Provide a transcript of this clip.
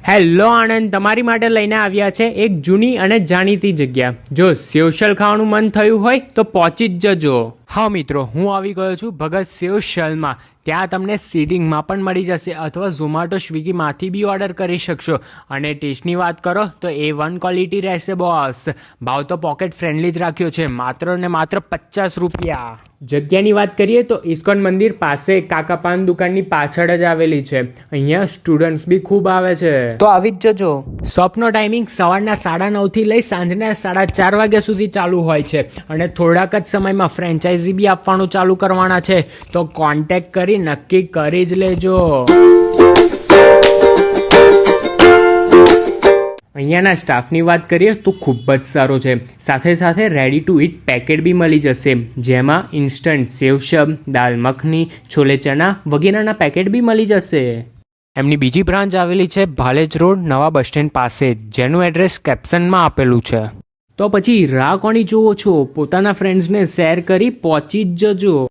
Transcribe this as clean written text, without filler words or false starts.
Hello આનંદ, તમારી માટે લઈને આવ્યા છે એક જૂની અને જાણીતી જગ્યા. જો સેવશલ ખાવાનું મન થયું હોય તો પહોંચી જ જજો. હા મિત્રો, હું આવી ગયો છું ભગત સેવશલમાં. ત્યાં તમને સીટિંગમાં પણ મળી જશે અથવા ઝોમાટો સ્વિગીમાંથી બી ઓર્ડર કરી શકશો. અને ટેસ્ટની વાત કરો તો A1 ક્વોલિટી રહેશે બોસ. ભાવ તો પોકેટ ફ્રેન્ડલી જ રાખ્યો છે, માત્ર ને માત્ર 50 રૂપિયા. જગ્યાની વાત કરીએ તો ઇસ્કોન મંદિર પાસે કાકા પાન દુકાનની પાછળ જ આવેલી છે. અહીંયા સ્ટુડન્ટ્સ બી ખૂબ આવે છે, તો આવી જ જજો. શોપનો ટાઈમિંગ સવારના 9:30થી લઈ સાંજના 4:30 વાગ્યા સુધી ચાલુ હોય છે. અને થોડાક જ સમયમાં ફ્રેન્ચાઇઝી બી આપવાનું ચાલુ કરવાના છે, તો કોન્ટેક્ટ કરી નક્કી કરી જ લેજો. અહીંયાના સ્ટાફની વાત કરીએ તો ખૂબ જ સારો છે. સાથે સાથે રેડી ટુ ઇટ પેકેટ બી મળી જશે, જેમાં ઇન્સ્ટન્ટ સેવસબ, દાલ મખની, છોલે ચણા વગેરેના પેકેટ બી મળી જશે. એમની બીજી બ્રાન્ચ આવેલી છે ભાલેજ રોડ નવા બસ સ્ટેન્ડ પાસે, જેનું એડ્રેસ કેપ્શનમાં આપેલું છે. તો પછી રાહ કોની જોવો છો? પોતાના ફ્રેન્ડ્સને શેર કરી પહોંચી જ જજો.